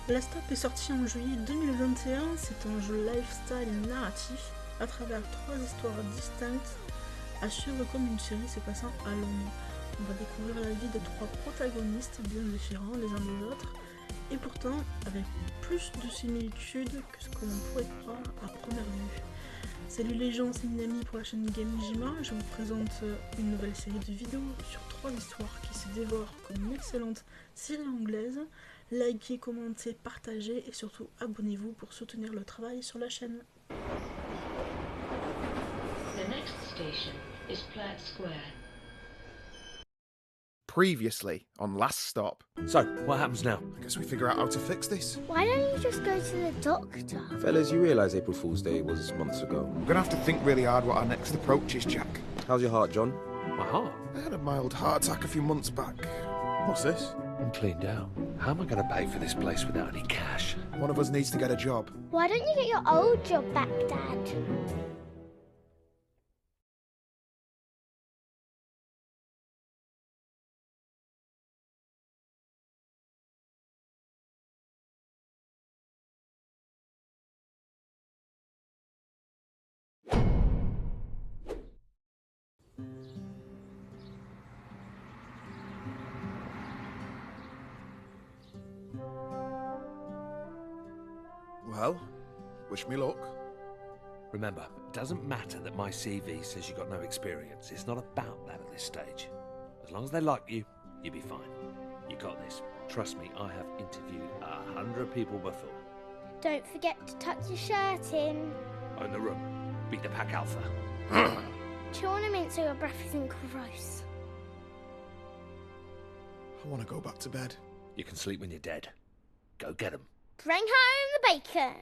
La Stop est sortie en juillet 2021, c'est un jeu lifestyle narratif à travers 3 histoires distinctes à suivre comme une série se passant à Londres. On va découvrir la vie de 3 protagonistes bien différents les uns des autres et pourtant avec plus de similitudes que ce que l'on pourrait croire à première vue. Salut les gens, c'est Minami pour la chaîne Game Jima. Je vous présente une nouvelle série de vidéos sur 3 histoires qui se dévorent comme une excellente série anglaise. Likez, commentez, partagez et surtout abonnez-vous pour soutenir le travail sur la chaîne. The next station is Platt Square. Previously on Last Stop. So, what happens now? I guess we figure out how to fix this. Why don't you just go to the doctor? Fellas, you realise April Fool's Day was months ago. We're gonna have to think really hard what our next approach is, Jack. How's your heart, John? My heart? I had a mild heart attack a few months back. What's this? I'm cleaned out. How am I going to pay for this place without any cash? One of us needs to get a job. Why don't you get your old job back, Dad? Well, wish me luck. Remember, it doesn't matter that my CV says you got no experience. It's not about that at this stage. As long as they like you, you'll be fine. You got this. Trust me, I have interviewed 100 people before. Don't forget to tuck your shirt in. Own the room. Beat the pack alpha. Chew on a mint so your breath isn't gross. I want to go back to bed. You can sleep when you're dead. Go get 'em. Bring home the bacon.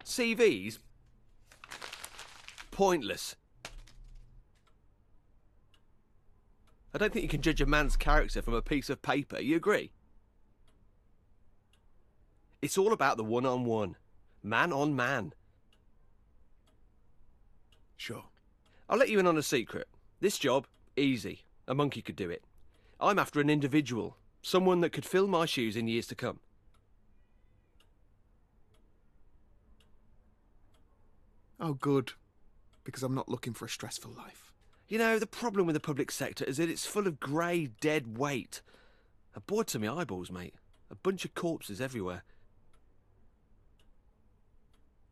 CVs? Pointless. I don't think you can judge a man's character from a piece of paper. You agree? It's all about the one-on-one. Man on man. Sure. I'll let you in on a secret. This job, easy. A monkey could do it. I'm after an individual. Someone that could fill my shoes in years to come. Oh, good. Because I'm not looking for a stressful life. You know, the problem with the public sector is that it's full of grey, dead weight. I'm bored to my eyeballs, mate. A bunch of corpses everywhere.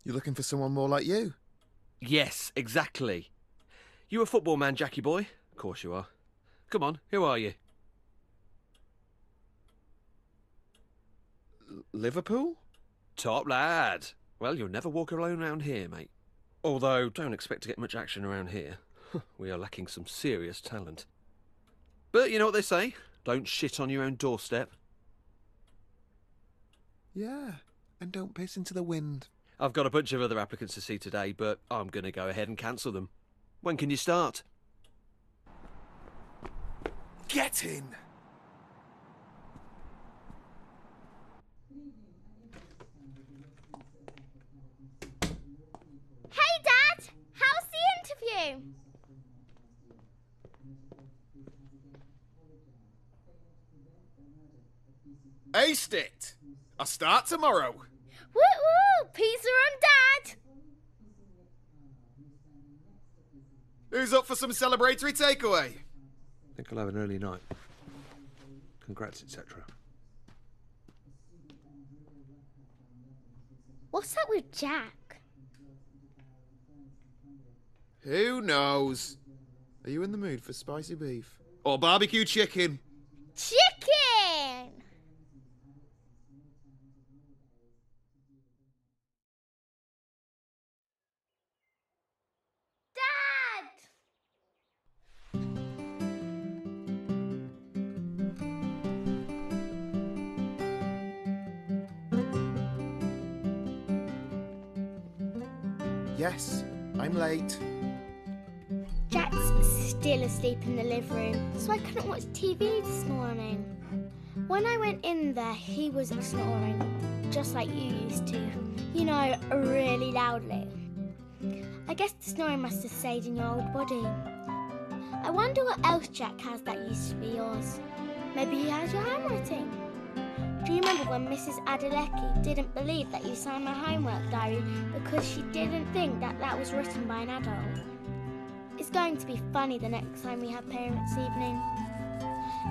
You're looking for someone more like you? Yes, exactly. You a football man, Jackie boy? Of course you are. Come on, who are you? Liverpool? Top lad. Well, you'll never walk alone around here, mate. Although, don't expect to get much action around here. We are lacking some serious talent. But you know what they say? Don't shit on your own doorstep. Yeah, and don't piss into the wind. I've got a bunch of other applicants to see today, but I'm going to go ahead and cancel them. When can you start? Get in! Hey, Dad! How's the interview? Aced it! I'll start tomorrow. Woo-woo! Pizza on Dad! Who's up for some celebratory takeaway? I think I'll have an early night. Congrats, etc. What's up with Jack? Who knows? Are you in the mood for spicy beef? Or barbecue chicken? Chicken! Yes, I'm late. Jack's still asleep in the living room, so I couldn't watch TV this morning. When I went in there, he was snoring. just like you used to. You know, really loudly. I guess the snoring must have stayed in your old body. I wonder what else Jack has that used to be yours. Maybe he has your handwriting. Do you remember when Mrs. Adelecki didn't believe that you signed my homework diary because she didn't think that that was written by an adult? It's going to be funny the next time we have parents' evening.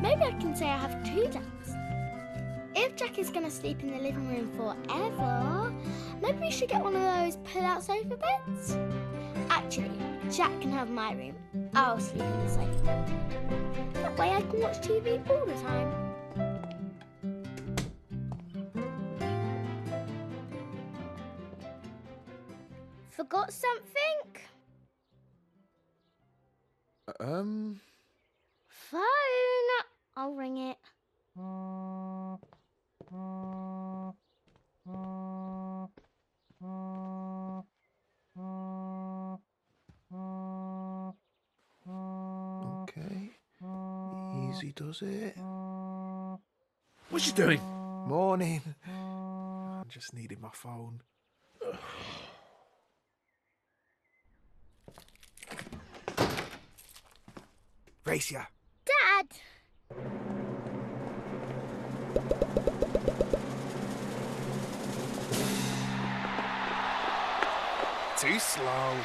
Maybe I can say I have 2 Jacks. If Jack is going to sleep in the living room forever, maybe we should get one of those pull-out sofa beds? Actually, Jack can have my room. I'll sleep in the sofa. That way I can watch TV all the time. Forgot something? Phone! I'll ring it. Okay. Easy does it. What's she doing? Morning. I just needed my phone. Gracia. Dad! Too slow.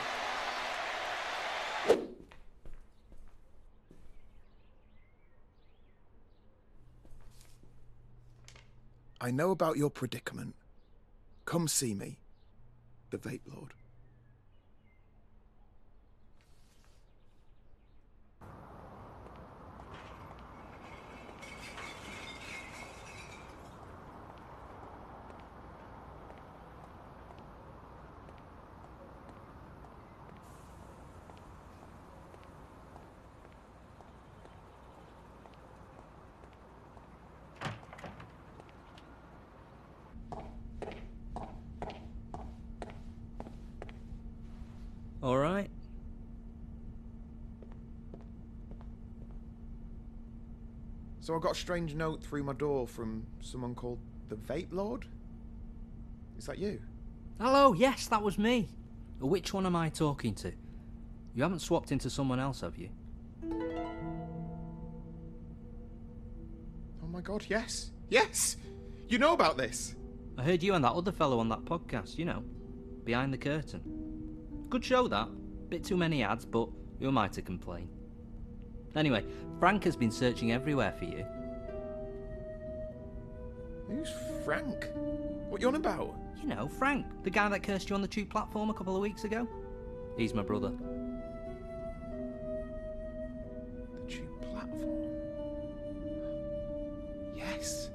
I know about your predicament. Come see me, the Vape Lord. All right. So I got a strange note through my door from someone called the Vape Lord? Is that you? Hello, yes, that was me. Which one am I talking to? You haven't swapped into someone else, have you? Oh my god, yes. Yes! You know about this? I heard you and that other fellow on that podcast, you know, Behind the Curtain. Good show, that. Bit too many ads, but who am I to complain? Anyway, Frank has been searching everywhere for you. Who's Frank? What you on about? You know, Frank, the guy that cursed you on the tube platform a couple of weeks ago. He's my brother. The tube platform? Yes.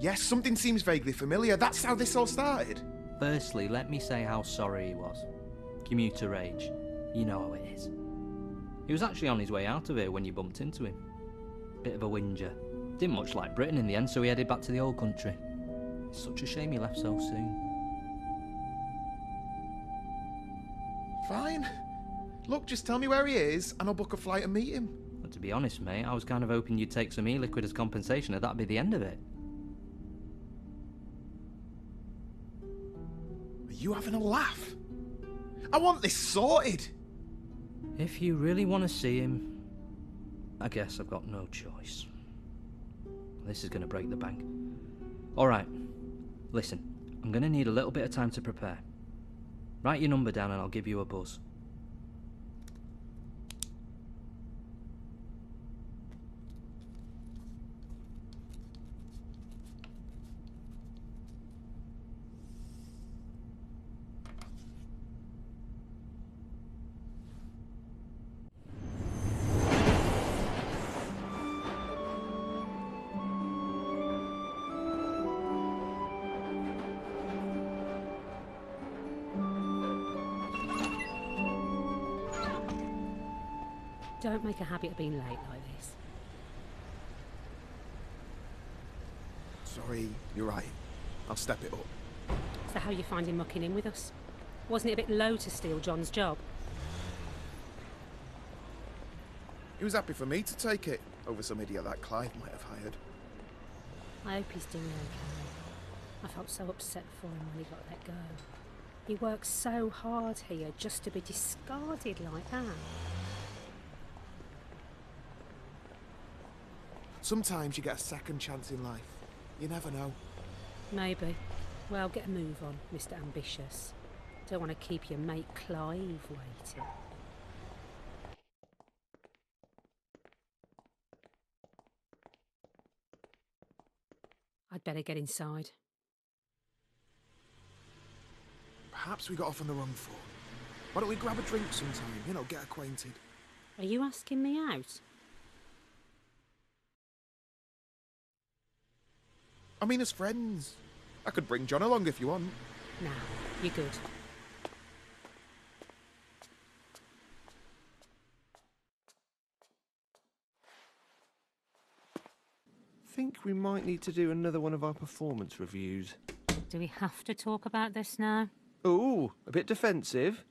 Yes, something seems vaguely familiar. That's how this all started. Firstly, let me say how sorry he was. Commuter rage. You know how it is. He was actually on his way out of here when you bumped into him. Bit of a whinger. Didn't much like Britain in the end, so he headed back to the old country. It's such a shame he left so soon. Fine. Look, just tell me where he is, and I'll book a flight and meet him. But to be honest, mate, I was kind of hoping you'd take some e-liquid as compensation, and that'd be the end of it. Are you having a laugh? I want this sorted. If you really want to see him, I guess I've got no choice. This is going to break the bank. Alright, listen, I'm going to need a little bit of time to prepare. Write your number down and I'll give you a buzz. Don't make a habit of being late like this. Sorry, you're right. I'll step it up. So how you finding mucking in with us? Wasn't it a bit low to steal John's job? He was happy for me to take it over some idiot that Clive might have hired. I hope he's doing okay. I felt so upset for him when he got let go. He worked so hard here just to be discarded like that. Sometimes you get a second chance in life. You never know. Maybe. Well, get a move on, Mr. Ambitious. Don't want to keep your mate Clive waiting. I'd better get inside. Perhaps we got off on the wrong foot. Why don't we grab a drink sometime? You know, get acquainted. Are you asking me out? I mean, as friends. I could bring John along if you want. Nah, you're good. Think we might need to do another one of our performance reviews. Do we have to talk about this now? Ooh, a bit defensive.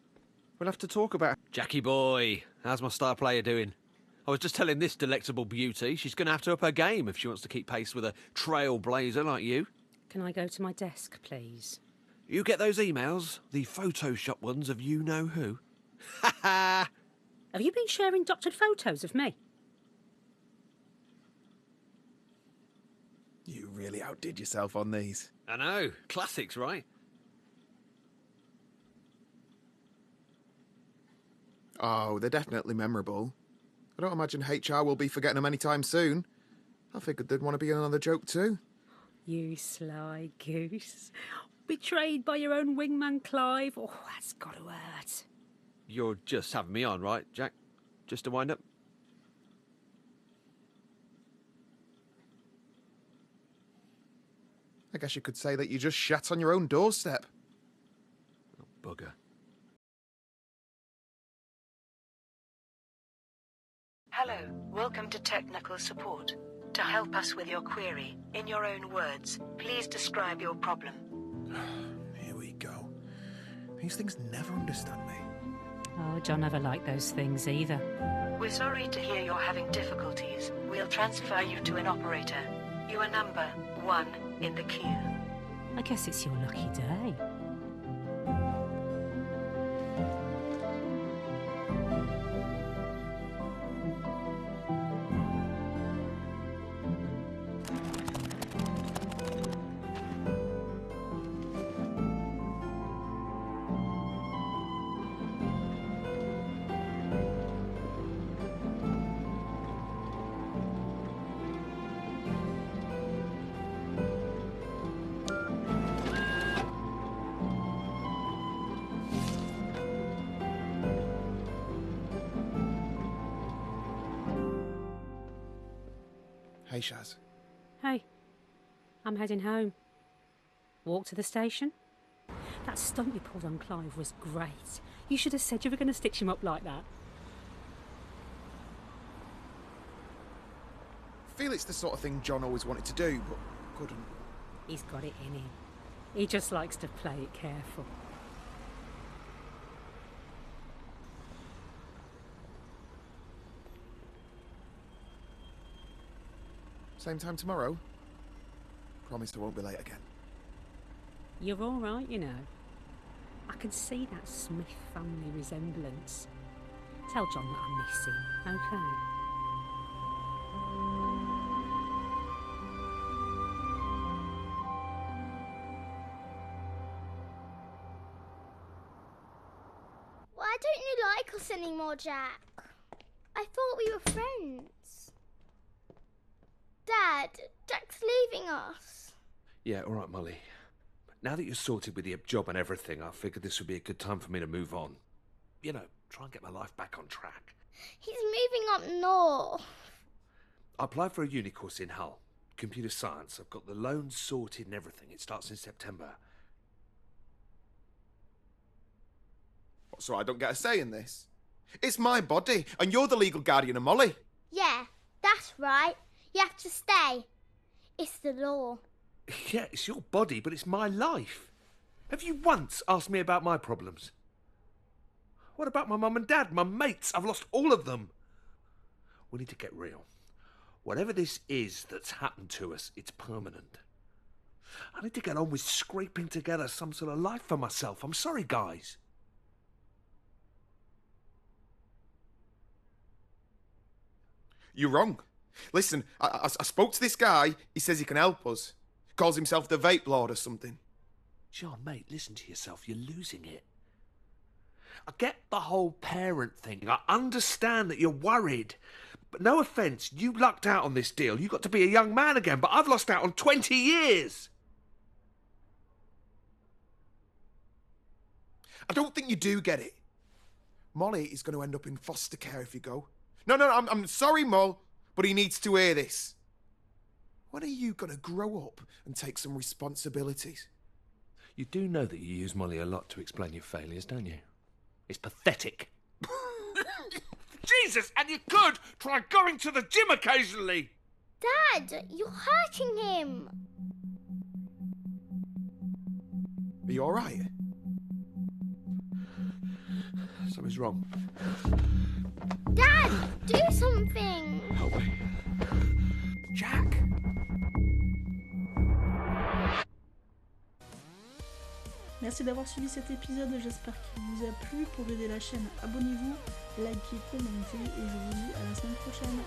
We'll have to talk about... Jackie boy, how's my star player doing? I was just telling this delectable beauty she's going to have to up her game if she wants to keep pace with a trailblazer like you. Can I go to my desk, please? You get those emails? The Photoshop ones of you-know-who? Ha ha! Have you been sharing doctored photos of me? You really outdid yourself on these. I know. Classics, right? Oh, they're definitely memorable. I don't imagine HR will be forgetting them anytime soon. I figured they'd want to be in another joke too. You sly goose. Betrayed by your own wingman Clive. Oh, that's got to hurt. You're just having me on, right, Jack? Just to wind up? I guess you could say that you just shat on your own doorstep. Oh, bugger. Hello, welcome to technical support. To help us with your query, in your own words, please describe your problem. Here we go. These things never understand me. Oh, John never liked those things either. We're sorry to hear you're having difficulties. We'll transfer you to an operator. You are number 1 in the queue. I guess it's your lucky day. Hey, Shaz. Hey, I'm heading home. Walk to the station? That stunt you pulled on Clive was great. You should have said you were going to stitch him up like that. I feel it's the sort of thing John always wanted to do, but couldn't. He's got it in him. He just likes to play it careful. Same time tomorrow? Promise I won't be late again. You're all right, you know. I can see that Smith family resemblance. Tell John that I miss him, okay? Why don't you like us anymore, Jack? I thought we were friends. Dad, Jack's leaving us. Yeah, all right, Molly. Now that you're sorted with the job and everything, I figured this would be a good time for me to move on. You know, try and get my life back on track. He's moving up north. I applied for a uni course in Hull. Computer science. I've got the loans sorted and everything. It starts in September. So I don't get a say in this? It's my body, and you're the legal guardian of Molly. Yeah, that's right. You have to stay. It's the law. Yeah, it's your body, but it's my life. Have you once asked me about my problems? What about my mum and dad, my mates? I've lost all of them. We need to get real. Whatever this is that's happened to us, it's permanent. I need to get on with scraping together some sort of life for myself. I'm sorry, guys. You're wrong. Listen, I spoke to this guy. He says he can help us. Calls himself the Vape Lord or something. John, mate, listen to yourself. You're losing it. I get the whole parent thing. I understand that you're worried. But no offence, you lucked out on this deal. You got to be a young man again, but I've lost out on 20 years. I don't think you do get it. Molly is going to end up in foster care if you go. No, I'm sorry, Moll, but he needs to hear this. When are you going to grow up and take some responsibilities? You do know that you use Molly a lot to explain your failures, don't you? It's pathetic. Jesus, and you could try going to the gym occasionally. Dad, you're hurting him. Are you all right? Something's wrong. Dad, do something. Help me. Jack! Merci d'avoir suivi cet épisode, j'espère qu'il vous a plu. Pour aider la chaîne, abonnez-vous, likez, commentez et je vous dis à la semaine prochaine.